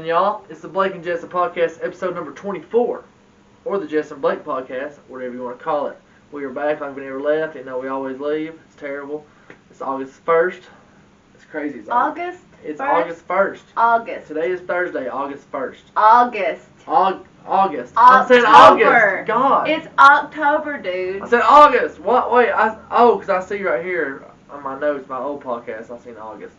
happening, y'all? It's the Blake and Jessa podcast, episode number 24, or the Jess and Blake podcast, whatever you want to call it. We are back like we never left. You know we always leave. It's terrible. It's August 1st. It's crazy. It's August 1st? It's August 1st. August. Today is Thursday, August 1st. August. August. October. I said August. God. It's October, dude. I said August. What? Wait. Because I see right here on my notes, my old podcast, I seen August.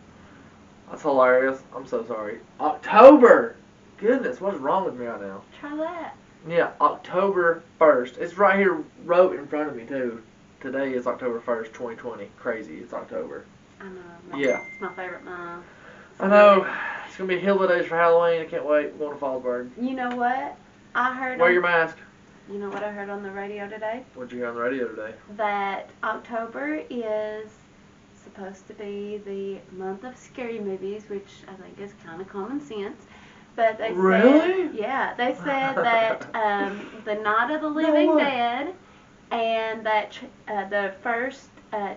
That's hilarious. I'm so sorry. October. Goodness, what's wrong with me right now? Try that. Yeah, October 1st. It's right here, wrote in front of me too. Today is October 1st, 2020. Crazy. It's October. I know. Yeah. It's my favorite month. I know. It's going to be hill days for Halloween. I can't wait. I'm going to Fallsburg. You know what? I heard. Wear your mask. You know what I heard on the radio today? What'd you hear on the radio today? That October is supposed to be the month of scary movies, which I think is kind of common sense. But they Really? said, yeah, they said that the Night of the Living Dead and that the first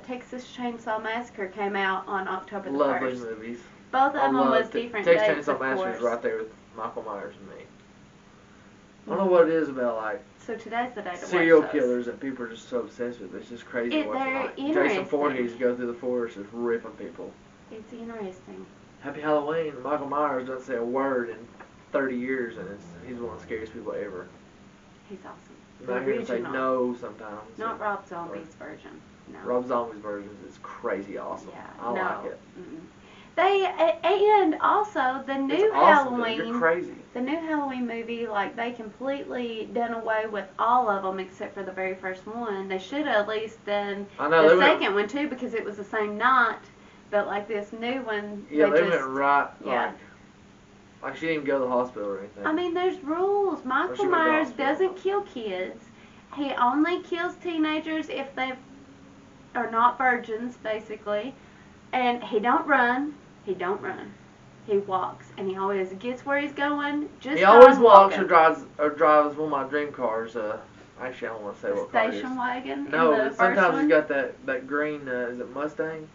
Texas Chainsaw Massacre came out on October the 1st. Lovely movies. Both of them was different dates, Texas of Chainsaw Massacre is course. right there with Michael Myers and me. I don't know what it is about like So today's the day to serial watch those. killers that people are just so obsessed with. It's just crazy watching they're like interesting. Jason Voorhees go through the forest just ripping people. It's interesting. Happy Halloween. Michael Myers doesn't say a word in 30 years, and he's one of the scariest people ever. He's awesome. You might hear him say Original. no sometimes. Not Rob Zombie's version. No. Rob Zombie's version is crazy awesome. Yeah, I like it. Mm-mm. And also the new It's awesome, dude. Halloween. You're crazy. The new Halloween movie, like they completely done away with all of them except for the very first one. They should have at least done the second one too because it was the same night. But like this new one, yeah, they just, went right. Yeah. Like she didn't even go to the hospital or anything. I mean, there's rules. she Michael went to Myers hospital. doesn't kill kids. He only kills teenagers if they are not virgins, basically. And he don't run. He don't run. He walks, and he always gets where he's going. He always walks or drives one of my dream cars. Actually, I don't want to say what car it is. Station wagon. No, in the but sometimes first one? he's got that green. Is it Mustang?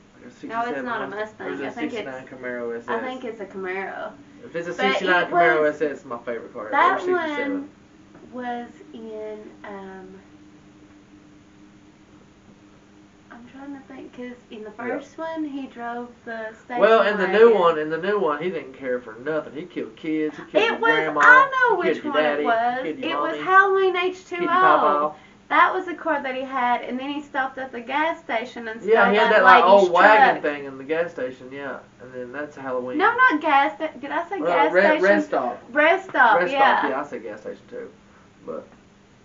No, it's not a Mustang. Or is it I think 69 Camaro SS? I think it's a Camaro. If it's a But 69 it Camaro was- SS, it's my favorite car. That or 67. one was in. I'm trying to think, because in the first one he drove the station Well, in the wagon. new one, he didn't care for nothing. He killed kids. He killed It your was. grandma. I know he which killed one your it daddy, was. He killed your It was mommy, Halloween killed your H2O. papa. That was the car that he had, and then he stopped at the gas station and stole Yeah, he had that lady's old wagon truck. thing in the gas station. Yeah, and then that's Halloween. No, not gas. Did I say gas Rest station? stop. Rest stop. Rest Yeah. stop. Yeah, I said gas station too. But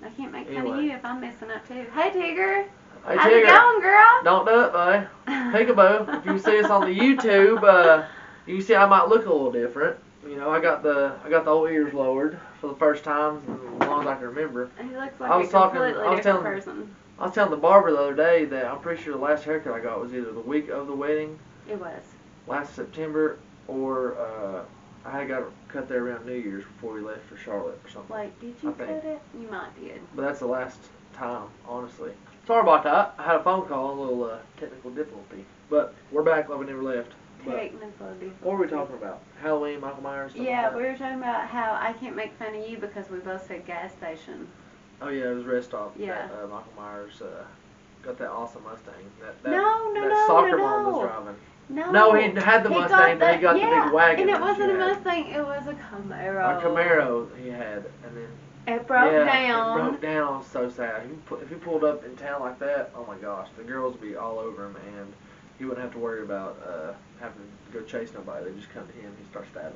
I can't make fun Anyway. of you if I'm messing up too. Hey, Tigger. hey, How's it Tigger, going, girl? don't do it, boy. Peekaboo. If you see us on the YouTube, you can see I might look a little different. You know, I got the old ears lowered for the first time as long as I can remember. He looks I like was a talking- completely I was different telling- person. I was telling the barber the other day that I'm pretty sure the last haircut I got was either the week of the wedding, It was. last September, or I had got cut there around New Year's before we left for Charlotte or something. Wait, did you I think. cut it? You might did. But that's the last time, honestly. Sorry about that. I had a phone call, a little technical difficulty. But we're back like we never left. But Technical difficulty. what were we talking about? Halloween, Michael Myers, stuff Yeah, like we that? were talking about how I can't make fun of you because we both said gas station. Oh yeah, it was rest stop. Yeah. That, Michael Myers got that awesome Mustang. No, that soccer mom was driving. No. No, he had the Mustang, but he got the big wagon. And it that wasn't she a had. Mustang, it was a Camaro. A Camaro he had, and then It broke It down. broke down. So sad. If he pulled up in town like that, oh my gosh, the girls would be all over him, and he wouldn't have to worry about having to go chase nobody. They just come to him, he starts stabbing.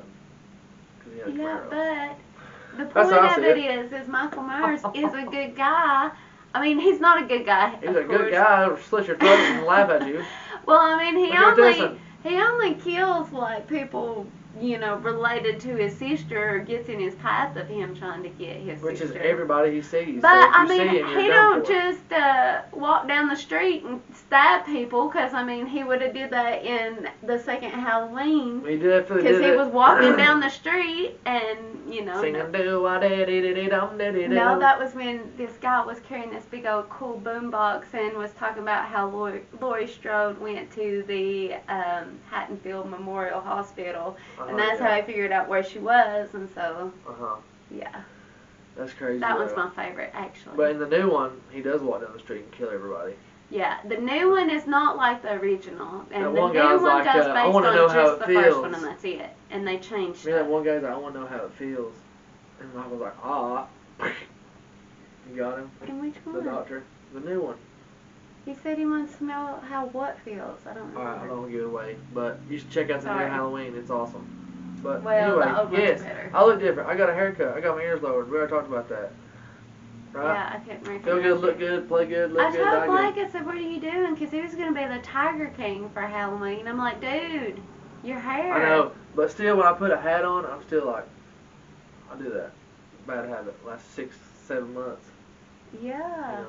Because he had a Yeah, Camaro. but the That's point what I of it is Michael Myers is a good guy. I mean, he's not a good guy. He's of a good course. guy who'll slit your throat and laugh at you. Well, I mean, Look at this. he only kills like people, you know, related to his sister or gets in his path of him trying to get his Which sister. is everybody he sees. But so if I you mean, see him, he you're done don't for. just walk down the street and stab people. Cause I mean, he would have did that in the second Halloween. He definitely Because did he it. was walking down the street and you know. Singing do-a-dee-dee-dee-dum-dee-dee-dum. No, that was when this guy was carrying this big old cool boombox and was talking about how Laurie Strode went to the Hattonfield Memorial Hospital And that's how I figured out where she was, and so, yeah. That's crazy. That one's my favorite, actually. But in the new one, he does walk down the street and kill everybody. Yeah, the new one is not like the original. And that the one new guy's one like, goes based I want to on know just how it the feels. first one, and that's it. And they changed it. That one guy's like, I want to know how it feels. And I was like, ah. You got him? And which one? The doctor. The new one. He said he wants to know how what feels. I don't know. Alright, I don't want to give it away. But you should check out the new Halloween. It's awesome. But well, anyway, the old yes, one's better. I look different. I got a haircut. I got my ears lowered. We already talked about that. Right? Yeah, I couldn't remember. Feel good, look good, play good, look I good, told die Blake, I said, what are you doing? Because he was going to be the Tiger King for Halloween. I'm like, dude, your hair. I know, but still, when I put a hat on, I'm still like, I do that. Bad habit. Last 6-7 months. Yeah. You know?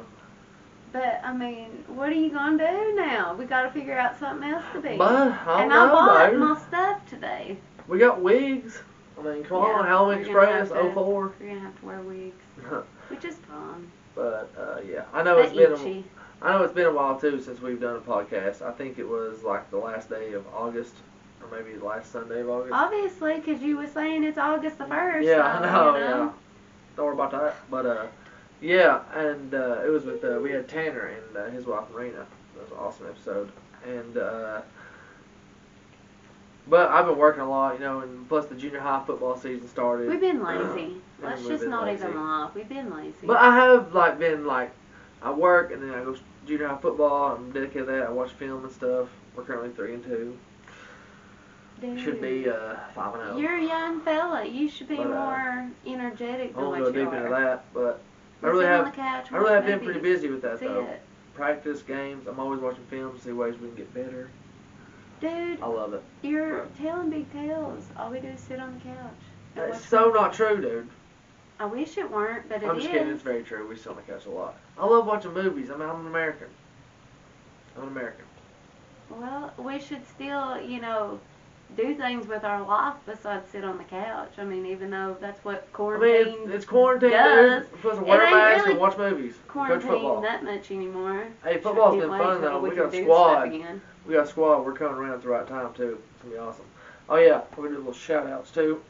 But, I mean, what are you going to do now? We got to figure out something else to be. But, I bought my stuff today. We got wigs. I mean, come on, Halloween Express, 04. You're going to have to wear wigs. Which is fun. But, yeah. I know it's been a while, too, since we've done a podcast. I think it was, like, the last day of August. Or maybe the last Sunday of August. Obviously, because you were saying it's August the 1st. Yeah, so, I know, yeah. Don't worry about that. But, yeah, and it was with, we had Tanner and his wife Marina. It was an awesome episode. And, but I've been working a lot, you know, and plus the junior high football season started. We've been lazy. Let's just not even lie. We've been lazy. But I have, like, been, like, I work and then I go junior high football. I'm dedicated to that. I watch film and stuff. We're currently 3-2. Dude, should be 5-0. You're a young fella. You should be more energetic than what you are. I won't go deep into that, but I really have been pretty busy with that, though. It. Practice, games. I'm always watching films, see ways we can get better. Dude, I love it. You're telling big tales. All we do is sit on the couch. That's so not true, dude. I wish it weren't, but I'm just kidding. It's very true. We sit on the couch a lot. I love watching movies. I mean, I'm an American. Well, we should still, you know, do things with our life besides sit on the couch. I mean, even though that's what quarantine it's quarantine, does. Dude. We're supposed to wear a mask really and watch movies. Coach football. That much anymore. Hey, football's been fun, though. We got a squad. We got a squad. We're coming around at the right time, too. It's going to be awesome. Oh, yeah. We're going to do little shout-outs, too.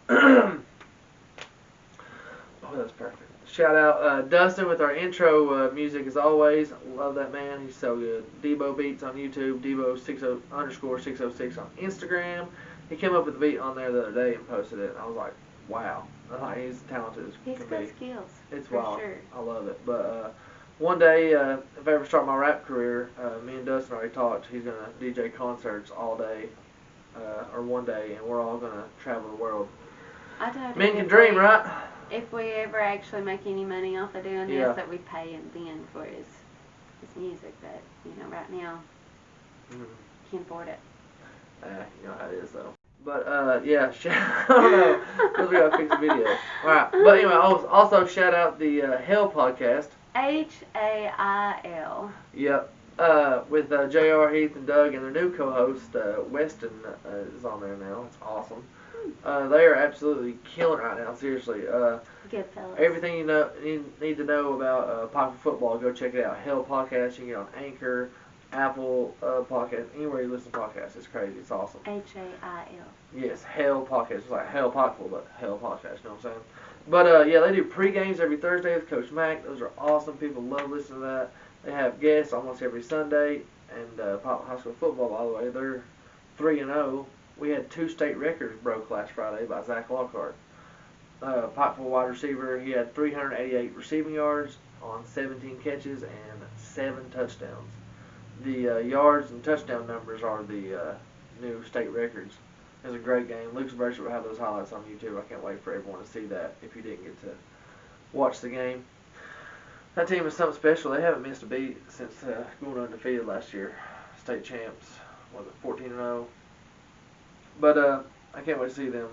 Oh, that's perfect. Shout out Dustin with our intro music as always. Love that man. He's so good. Debo Beats on YouTube. Debo_606 on Instagram. He came up with the beat on there the other day and posted it. And I was like, wow. I thought he's talented as He's can got be. skills. It's for wild. Sure. I love it. But one day, if I ever start my rap career, me and Dustin already talked. He's gonna DJ concerts all day, or one day, and we're all gonna travel the world. I told Men can dream, right? If we ever actually make any money off of doing this, that we pay him then for his music. But you know, right now, can't afford it. You know how it is though. But yeah, I don't know, because we gotta fix the video. All right, but anyway, also shout out the Hell podcast. HAIL. Yep. With Jr. Heath and Doug and their new co-host Weston is on there now. It's awesome. They are absolutely killing it right now. Seriously. Good fellas. Everything you need to know about Piper football, go check it out. Hell podcast. You can get on Anchor, Apple podcast, anywhere you listen to podcasts. It's crazy. It's awesome. HAIL. Yes, Hell podcast. It's like Hell Pockful, but Hell podcast. You know what I'm saying? But yeah, they do pre-games every Thursday with Coach Mack. Those are awesome. People love listening to that. They have guests almost every Sunday. And Pop High School football, by the way, they're 3-0. We had 2 state records broke last Friday by Zach Lockhart. Pikeville wide receiver, he had 388 receiving yards on 17 catches and 7 touchdowns. The yards and touchdown numbers are the new state records. It was a great game. Luke's Virtual will have those highlights on YouTube. I can't wait for everyone to see that if you didn't get to watch the game. That team is something special. They haven't missed a beat since going undefeated last year. State champs, was it 14-0? But I can't wait to see them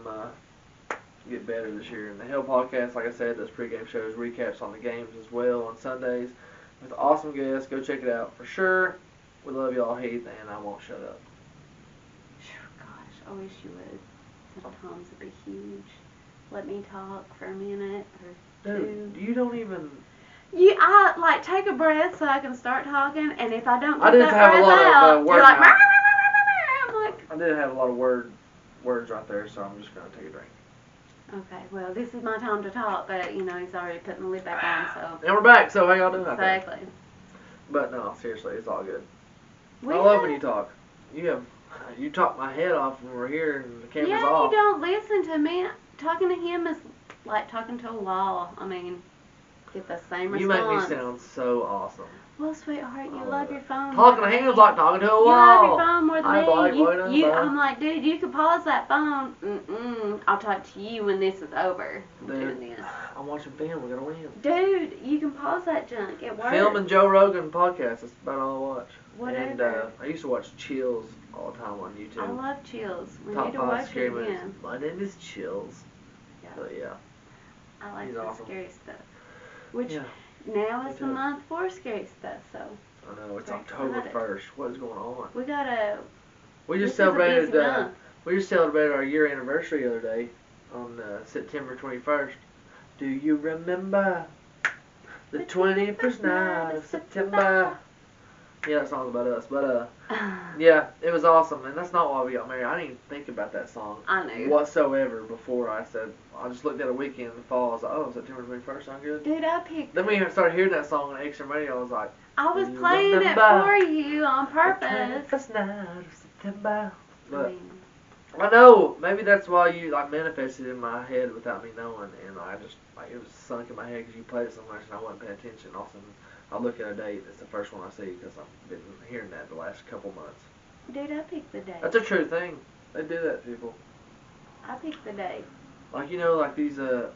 get better this year. And the Hell podcast, like I said, does pregame shows, recaps on the games as well on Sundays with awesome guests. Go check it out for sure. We love y'all, Heath, and I won't shut up. Gosh, I wish you would. Sometimes it'd be huge. Let me talk for a minute or two. Dude, you don't even... I like take a breath so I can start talking, and if I don't get I didn't that have breath a lot out, of word. you're like, I didn't have a lot of word words right there, so I'm just gonna take a drink. Okay, well, this is my time to talk, but, you know, he's already putting the lid back on, so. And we're back, so how y'all doing out there? Exactly. But no, seriously, it's all good. We I love when you talk. You talk my head off when we're here and the camera's off. You don't listen to me. Talking to him is like talking to a wall. I mean, get the same response. You make me sound so awesome. Well, sweetheart, you love your phone. Talking to him is like talking to a wall. You love your phone more than me. Like, I'm like, dude, you can pause that phone. I'll talk to you when this is over. Dude, I'm watching film. We're gonna win. Dude, you can pause that junk. It works. Film and Joe Rogan podcast. That's about all I watch. Whatever. And I used to watch Chills all the time on YouTube. I love Chills. We Top need to 5 watch scary it movies. again. My name is Chills. Yeah. But yeah. I like He's the awesome. scary stuff. Which Yeah. now is Me the too. month for scary stuff, so. I know, it's Very October excited. 1st. What is going on? We gotta. We just This is a celebrated. busy month. We just celebrated our year anniversary the other day on September 21st. Do you remember the 21st night of September? Yeah, that song's about us. But yeah, it was awesome, and that's not why we got married. I didn't even think about that song I knew. whatsoever before I said. I just looked at a weekend in the fall. I was like, oh, September 21st, sound good. Dude, I picked. Then we started hearing that song on XM Radio. I was like, I was "Do you playing it remember for you on the purpose. 21st night of September." I But mean, I know, maybe that's why you like manifested in my head without me knowing, and I just like it was sunk in my head because you played it so much and I wasn't paying attention. All of a sudden, I look at a date, it's the first one I see because I've been hearing that the last couple months. dude, I picked the day. That's a true thing. They do that to people. I picked the day. Like you know, like these what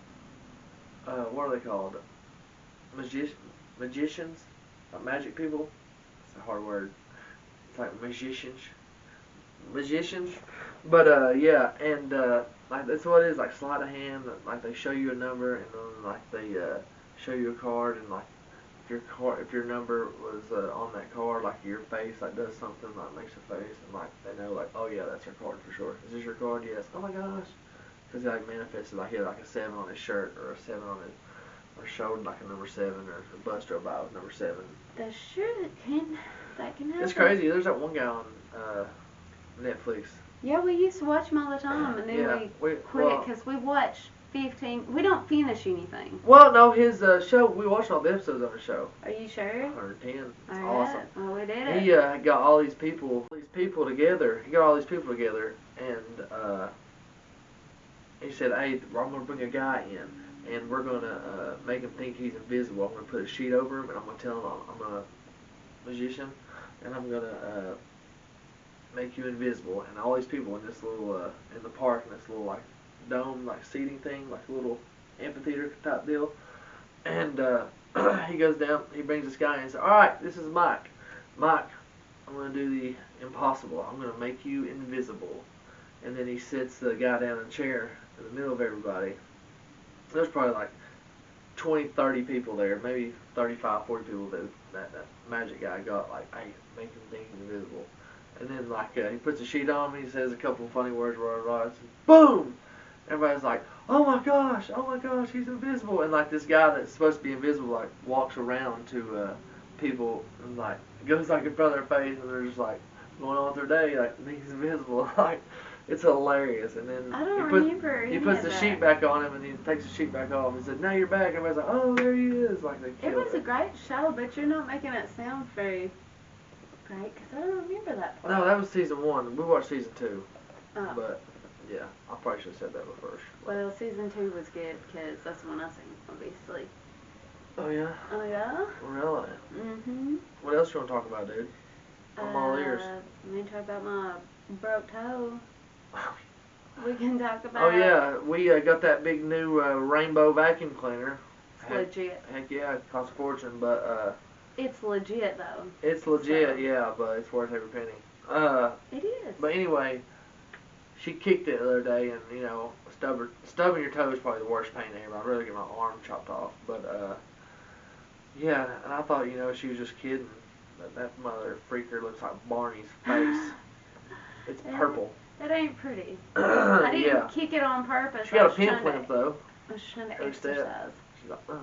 are they called? Magicians, like magic people. It's a hard word. It's like magicians. But yeah, and like that's what it is, like sleight of hand. Like they show you a number, and then like they show you a card, and like if your number was on that card, like your face like does something, like makes a face, and like they know like, oh yeah, that's your card for sure. Is this your card? Yes. Oh my gosh. Because he like manifested, like he had like a 7 on his shirt or a 7 on his or showed like a number 7 or a bus drove by with number 7. That's true. That can happen. It's crazy. There's that one guy on Netflix. Yeah, we used to watch them all the time, and then Yeah, we quit because we watch 15. We don't finish anything. Well, no, his show, we watched all the episodes of his show. Are you sure? 110. It's All awesome. right. Well, we did it. He got all these people together. He got all these people together, and he said, "Hey, I'm gonna bring a guy in, and we're gonna make him think he's invisible. I'm gonna put a sheet over him, and I'm gonna tell him I'm a magician, and I'm gonna make you invisible." And all these people in this little in the park, in this little like dome, like seating thing, like a little amphitheater type deal. And he goes down. He brings this guy in and says, "All right, this is Mike. Mike, I'm gonna do the impossible. I'm gonna make you invisible." And then he sits the guy down in a chair in the middle of everybody. There's probably like 20, 30 people there, maybe 35, 40 people that magic guy got like, "Hey, make him think he's invisible." And then like he puts a sheet on him, he says a couple of funny words, and boom! Everybody's like, oh my gosh, he's invisible. And like this guy that's supposed to be invisible like walks around to people and like goes like in front of their face, and they're just like going on with their day like he's invisible. Like it's hilarious. And then I don't remember he any puts of the that. sheet back on him, and he takes the sheet back off. He said, "Now you're back." Everybody's like, "Oh, there he is!" Like they It killed was a great show, but you're not making it sound very great because I don't remember that part. No, that was season 1. We watched season 2, Oh. but yeah, I probably should have said that first. Well, season 2 was good because that's the one I seen, obviously. Oh yeah. Oh yeah. Really? Mhm. What else you want to talk about, dude? I'm all ears. We can talk about my broke toe. We can talk about. Oh yeah, we got that big new rainbow vacuum cleaner. It's legit. Heck yeah, it costs a fortune, but It's legit though. it's legit, So. yeah, but it's worth every penny. It is. But anyway, she kicked it the other day, and you know, stubbing your toe is probably the worst pain ever. I'd rather get my arm chopped off, but yeah, and I thought, you know, she was just kidding. But that mother freaker looks like Barney's face. It's purple. That ain't pretty. I didn't Yeah. kick it on purpose. She got a pimple though. I was trying to Every step. exercise. She's like, But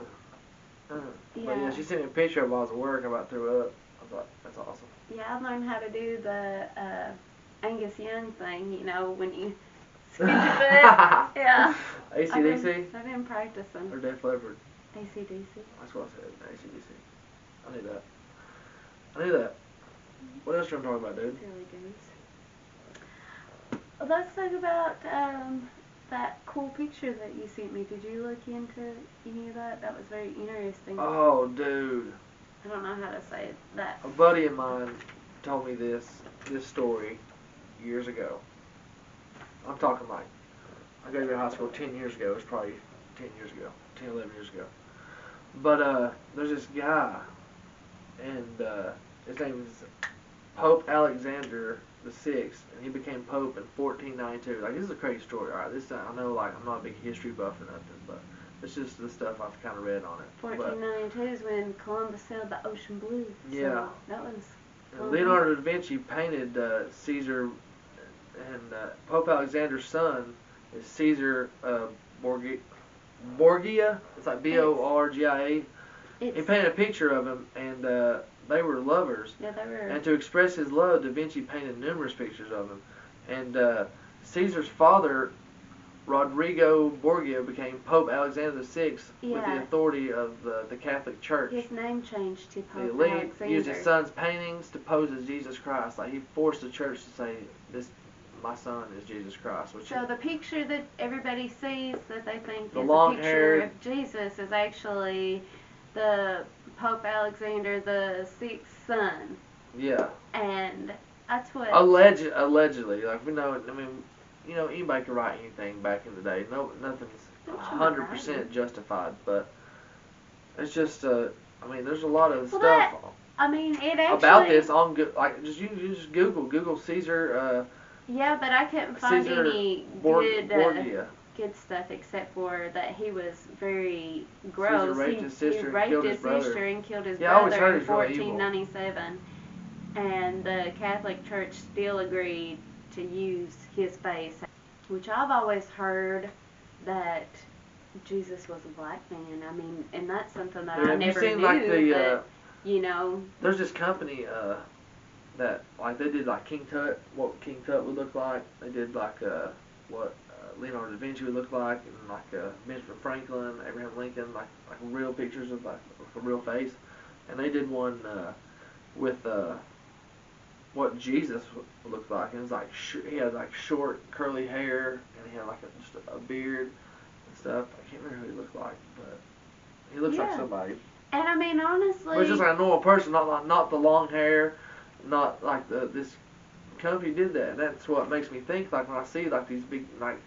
Yeah. yeah, she sent me a picture of while I was at work. I about threw up. I was like, that's awesome. Yeah, I learned how to do the Angus Young thing. You know, when you Sketchy butt. Yeah. AC/DC I've been practicing. or Def Leppard? AC/DC. That's what I said. AC/DC. I knew that. I knew that. What else you want to talk about, dude? Silly goose. Well, let's talk about that cool picture that you sent me. Did you look into any of that? That was very interesting. Oh, dude. I don't know how to say that. A buddy of mine told me this story years ago. I'm talking like, I graduated high school 10 years ago. It was probably 10 years ago. 10, 11 years ago. But there's this guy, and his name is Pope Alexander the Sixth, and he became Pope in 1492. Like, this is a crazy story. All right, this I know, like, I'm not a big history buff or nothing, but it's just the stuff I've kind of read on it. 1492 is when Columbus sailed the ocean blue. So Yeah. that was. Leonardo da Vinci painted Caesar, and Pope Alexander's son is Caesar Borgia. It's like Borgia. He painted a picture of him, and they were lovers. Yeah, they were. And to express his love, Da Vinci painted numerous pictures of him. And Caesar's father, Rodrigo Borgia, became Pope Alexander VI with the authority of the Catholic Church. His name changed to Pope He Alexander. used his son's paintings to pose as Jesus Christ. Like, he forced the church to say, "This, my son is Jesus Christ." So the picture that everybody sees that they think The is a long picture hair. of Jesus is actually the Pope Alexander the Sixth's son, Yeah. and that's what. Allegedly, like, we know. I mean, you know, anybody could write anything back in the day. No, nothing's 100% justified, but it's just. I mean, there's a lot of stuff. I mean, it actually. About this on like just you just Google Caesar. Yeah, but I couldn't find Caesar any Borgia. good stuff except for that he was very gross. Caesar raped his sister, he raped killed his his brother. sister and killed his Yeah, I always brother heard in he's really evil. 1497, and the Catholic Church still agreed to use his face, which I've always heard that Jesus was a black man. I mean, and that's something that I have never you seen knew. like the? But, you know. There's this company that like they did like King Tut, what King Tut would look like. They did like what Leonardo da Vinci would look like, and like Benjamin Franklin, Abraham Lincoln, like real pictures of like a real face. And they did one with what Jesus would look like, and it was like he had like short curly hair, and he had like just a beard and stuff. I can't remember who he looked like, but he looks like somebody. And I mean, honestly, But it's just like a normal person, not the long hair, not like this company did that. And that's what makes me think, like when I see like these big like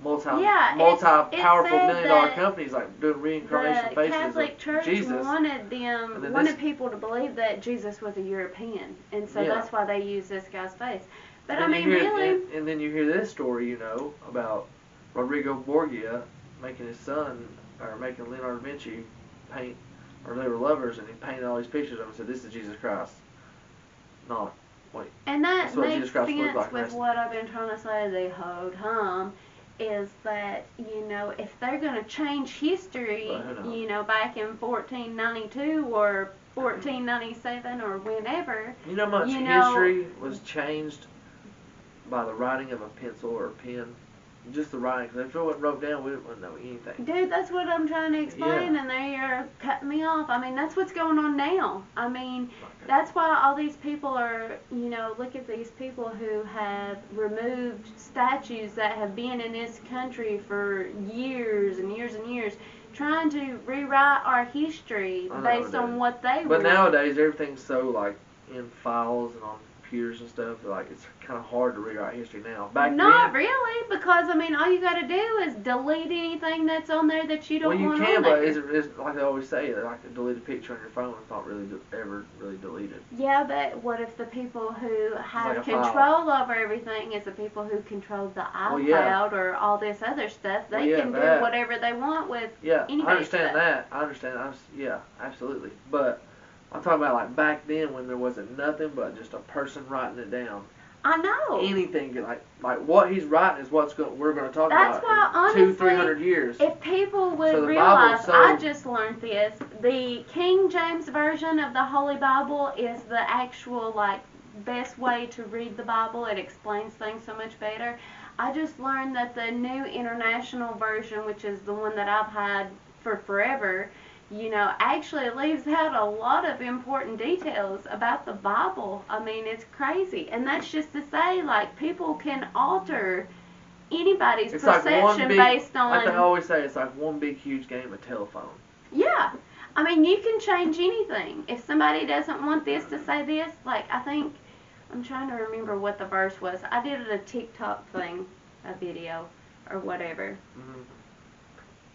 multi-powerful million-dollar companies like doing reincarnation faces Catholic of Church Jesus. wanted people to believe that Jesus was a European, and so that's why they used this guy's face. But I mean, really. And then you hear this story, you know, about Rodrigo Borgia making his son, or making Leonardo da Vinci paint, or they were lovers, and he painted all these pictures of him and said, "This is Jesus Christ." Not, wait. And that makes sense like with what I've been trying to say the whole time, is that, you know, if they're going to change history, you know, back in 1492 or 1497 or whenever. You know how much history was changed by the writing of a pencil or a pen? Just the writing, because if it wasn't wrote down, we wouldn't know anything. Dude, that's what I'm trying to explain, and they are cutting me off. I mean, that's what's going on now. I mean, that's why all these people are, you know, look at these people who have removed statues that have been in this country for years and years and years, trying to rewrite our history based on what they But want. nowadays, everything's so, like, in files and on computers and stuff, like, it's kind of hard to rewrite history now. Back Not then, really, because I mean, all you got to do is delete anything that's on there that you don't want on there. Well, you can, but it's like they always say, like a deleted picture on your phone is not really ever really deleted. Yeah, but what if the people who have control over everything is the people who control the iCloud or all this other stuff? They can do whatever they want with anybody's I understand stuff. that. I understand. Yeah, absolutely. But I'm talking about like back then when there wasn't nothing but just a person writing it down. I know. Anything like what he's writing is we're going to talk That's about why, in honestly, 200-300 years. If people would So the realize, Bible's I just learned this, the King James Version of the Holy Bible is the actual, like, best way to read the Bible. It explains things so much better. I just learned that the New International Version, which is the one that I've had for forever, actually leaves out a lot of important details about the Bible. I mean, it's crazy. And that's just to say, like, people can alter anybody's It's like perception big, based on. like they always say, it's like one big, huge game of telephone. Yeah. I mean, you can change anything. If somebody doesn't want this to say this, like, I'm trying to remember what the verse was. I did a TikTok thing, a video, or whatever. Mm-hmm.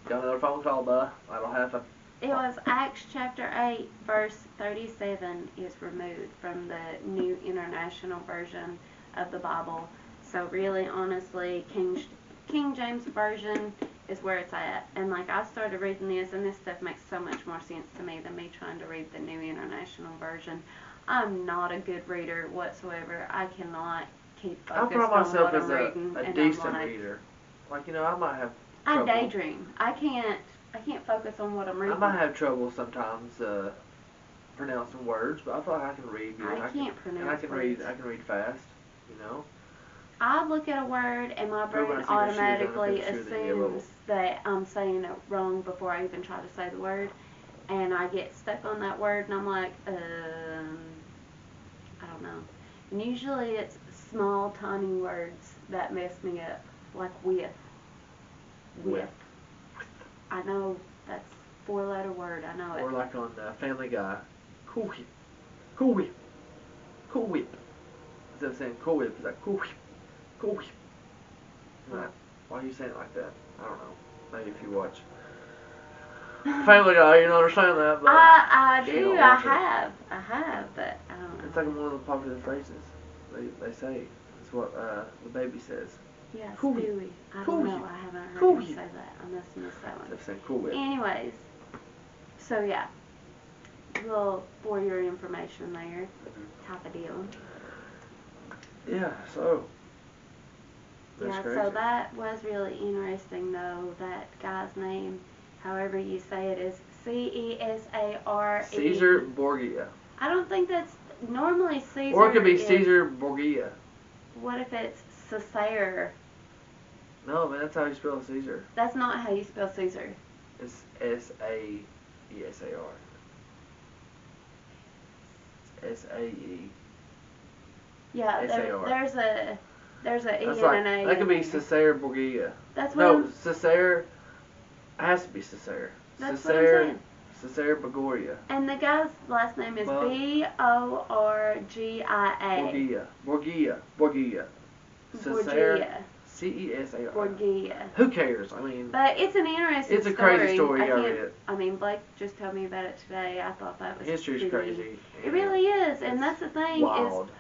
Got another phone call, bud. That'll happen. It was Acts chapter 8, verse 37 is removed from the New International Version of the Bible. So really, honestly, King James Version is where it's at. And like, I started reading this, and this stuff makes so much more sense to me than me trying to read the New International Version. I'm not a good reader whatsoever. I cannot keep focused on what I'm reading. a decent reader. Like, I might have trouble. I daydream. I can't focus on what I'm reading. I might have trouble sometimes pronouncing words, but I feel like I can read good. I can't pronounce I can words. I can read fast, I look at a word and my brain automatically assumes that I'm saying it wrong before I even try to say the word. And I get stuck on that word and I'm like, I don't know. And usually it's small, tiny words that mess me up. Like with. I know that's a 4-letter word. I know it. Or like on Family Guy, Cool Whip. Cool Whip. Cool Whip. Instead of saying Cool Whip, it's like Cool Whip. Cool Whip. Like, why are you saying it like that? I don't know. Maybe if you watch Family Guy, you don't understand that. But I do. I have, but I don't know. It's like one of the popular phrases. They say. It's what the baby says. Yeah, cool. Stewie. I don't know. I haven't heard him say that. I must have missed that one. They're saying Cool Whip. Anyways, so yeah, a little for your information there, type of deal. Yeah. So. Yeah. Crazy. So that was really interesting, though. That guy's name, however you say it, is Cesare. Caesar Borgia. I don't think that's normally Caesar. Or it could be Caesar Borgia. What if it's Cesare? No, man, that's how you spell Caesar. That's not how you spell Caesar. It's S-A-E-S-A-R. It's S-A-E. Yeah, there's a E that's and like, an A. That could be Cesare Borgia. That's what Cesare has to be Cesare. That's what I'm saying. Cesare Borgia. And the guy's last name is Borgia. Borgia. Cesare. C-E-S-A-R. Borgia. Who cares? I mean, but it's an interesting story. It's a crazy story. You gotta read it. I mean, Blake just told me about it today. I thought that was history's crazy. It really is, and that's the thing wild. Is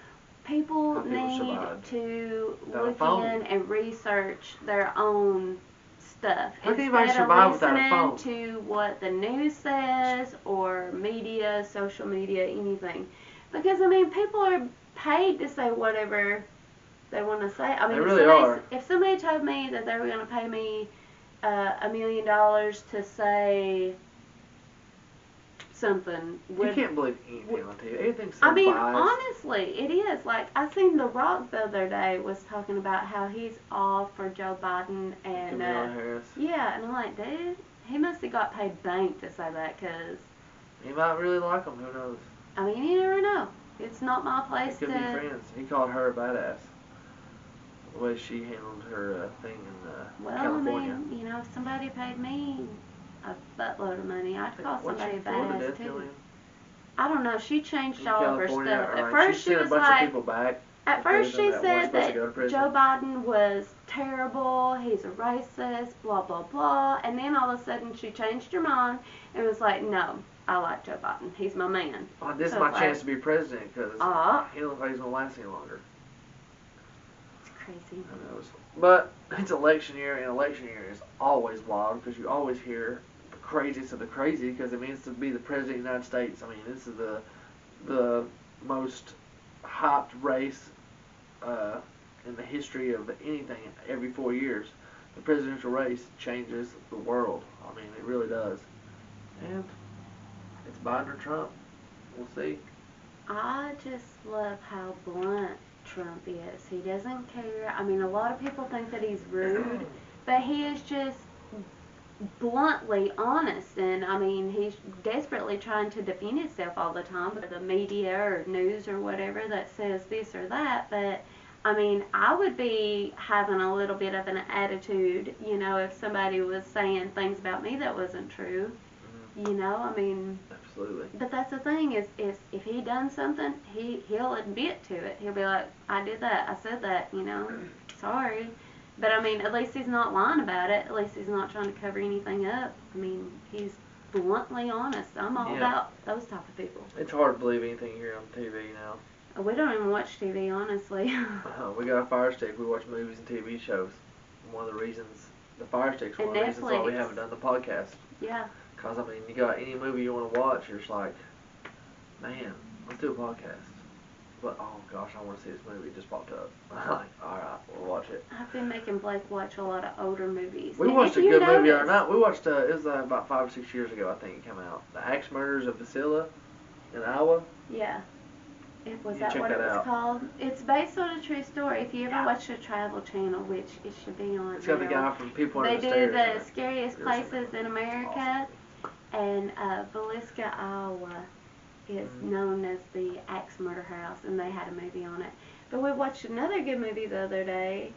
people need survived. to Without look in and research their own stuff How can instead anybody of survive without a phone? listening to what the news says or media, social media, anything. Because I mean, people are paid to say whatever they want to say. I mean, they really are. If somebody told me that they were going to pay me $1 million to say something, you can't believe anything on TV. Anything's I mean, biased. honestly, it is. Like, I seen The Rock the other day was talking about how he's all for Joe Biden and Kamala Harris. Yeah, and I'm like, dude, he must have got paid bank to say that, because he might really like him. Who knows? I mean, you never know. It's not my place to. Could be friends. He called her a badass. The way she handled her thing in California. I mean, if somebody paid me a buttload of money, I'd call somebody a badass too. I don't know. She changed all of her stuff. At first, she was like, at first she said that Joe Biden was terrible. He's a racist. Blah blah blah. And then all of a sudden, she changed her mind and was like, no, I like Joe Biden. He's my man. This is my chance to be president because he don't look like he's gonna last any longer. Crazy. But it's election year, and election year is always wild because you always hear the craziest of the crazy because it means to be the president of the United States. I mean, this is the most hyped race in the history of anything. Every 4 years, the presidential race changes the world. I mean, it really does. And it's Biden or Trump. We'll see. I just love how blunt Trump is. He doesn't care. I mean, a lot of people think that he's rude, but he is just bluntly honest, and I mean, he's desperately trying to defend himself all the time, but the media or news or whatever that says this or that. But I mean, I would be having a little bit of an attitude, if somebody was saying things about me that wasn't true. I mean, absolutely. But that's the thing is if he done something, he'll admit to it. He'll be like, I did that, I said that, sorry. But I mean, at least he's not lying about it. At least he's not trying to cover anything up. I mean, he's bluntly honest. I'm all about those type of people. It's hard to believe anything you hear on TV now. We don't even watch TV, honestly. We got a Fire Stick. We watch movies and TV shows. One of the reasons, the Fire Stick's one of the reasons why we haven't done the podcast. Yeah. Because, I mean, you got any movie you want to watch, you're just like, man, let's do a podcast. But, oh gosh, I want to see this movie. It just popped up. I'm like, alright, we'll watch it. I've been making Blake watch a lot of older movies. We watched a good movie the other night. We watched, it was about 5 or 6 years ago, I think it came out. The Axe Murders of Vasilla in Iowa. Yeah. Was that what it was called? It's based on a true story. If you ever watch the Travel Channel, which it should be on. It's got the guy from People Under the Stairs. They do the scariest places in America, and Villisca, Iowa is known as the Axe Murder House, and they had a movie on it. But we watched another good movie the other day.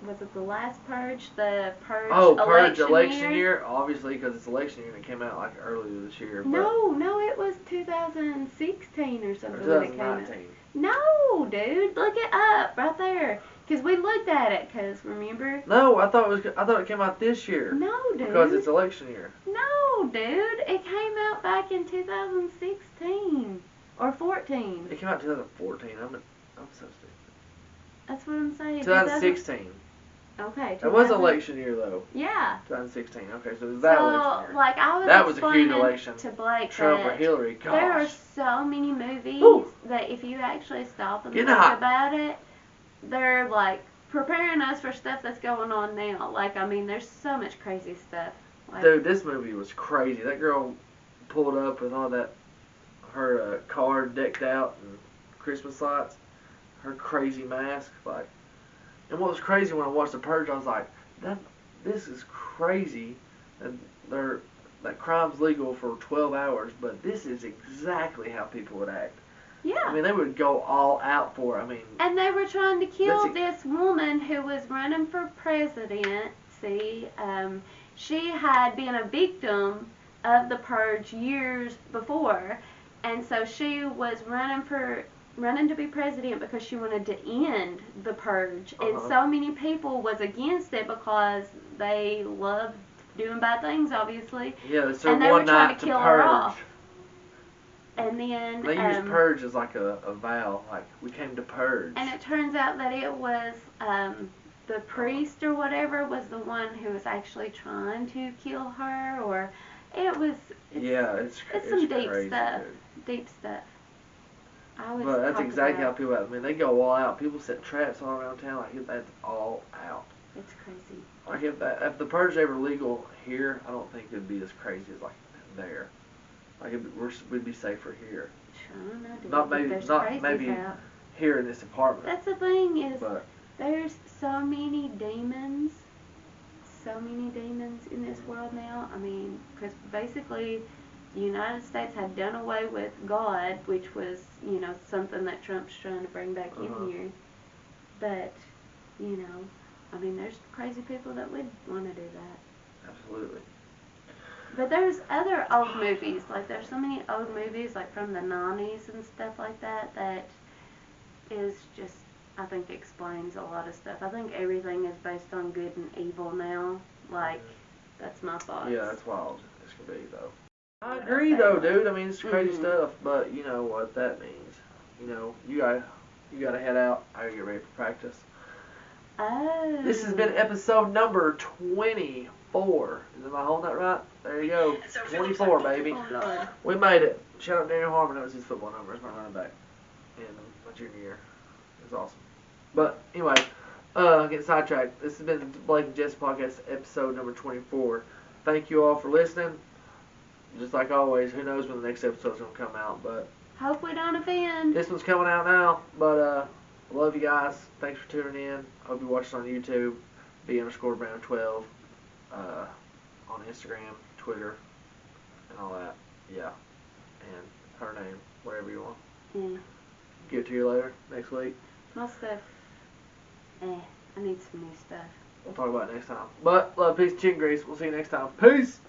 Was it The Last Purge? The Purge election year? Obviously, because it's election year and it came out like earlier this year. No, it was 2016 or something when it came out. 2019. No, dude, look it up right there. Because we looked at it, remember? No, I thought it came out this year. No, dude. Because it's election year. No, dude. It came out back in 2016 or 14. It came out 2014. I'm so stupid. That's what I'm saying. 2016. Okay. It was election year though. Yeah. 2016. Okay, so it was that election year. Like I was that was a huge election. To Blake, Trump or Hillary. Gosh. There are so many movies that if you actually stop and think about it, they're like preparing us for stuff that's going on now. Like, I mean, there's so much crazy stuff. Like, dude, this movie was crazy. That girl pulled up with all that, her car decked out and Christmas lights, her crazy mask, like. And what was crazy when I watched The Purge, I was like, this is crazy. That crime's legal for 12 hours, but this is exactly how people would act. Yeah. I mean, they would go all out for it. I mean. And they were trying to kill this woman who was running for presidency. She had been a victim of the Purge years before, and so she was running to be president because she wanted to end the Purge. And so many people was against it because they loved doing bad things, obviously. Yeah, so and they one were trying night to kill purge. her off. And then they use purge as like a vow, like we came to purge. And it turns out that it was the priest or whatever was the one who was actually trying to kill her, or it's some deep crazy, stuff. Dude. Deep stuff. But that's exactly how people act. I mean, they go all out. People set traps all around town. Like, that's all out. It's crazy. Like, if the purge is ever legal here, I don't think it'd be as crazy as like there. Like, we'd be safer here. Sure, not maybe here in this apartment. That's the thing is, there's so many demons in this world now. I mean, because basically the United States had done away with God, which was, something that Trump's trying to bring back in here. But, I mean, there's crazy people that would want to do that. Absolutely. But there's other old movies, like there's so many old movies, like from the 90s and stuff like that, that is just, I think explains a lot of stuff. I think everything is based on good and evil now. Like, that's my thoughts. Yeah, that's wild. This could be, though. I agree, though, dude. I mean, it's crazy stuff, but you know what that means. You gotta head out. I gotta get ready for practice. Oh. This has been episode number 24. Am I holding that right? There you go. 24, baby. Oh, Lord. We made it. Shout out Daniel Harmon. That was his football number. It's my running back in my junior year. It was awesome. But anyway, getting sidetracked. This has been the Blake and Jessa podcast, episode number 24. Thank you all for listening. Just like always, who knows when the next episode's going to come out, but Hope we don't offend. This one's coming out now, but love you guys. Thanks for tuning in. Hope you watch us on YouTube. B_Brown12 on Instagram, Twitter, and all that. Yeah. And her name, wherever you want. Yeah. Give it to you later, next week. My stuff. I need some new stuff. We'll talk about it next time. But, love, peace, and chicken grease. We'll see you next time. Peace!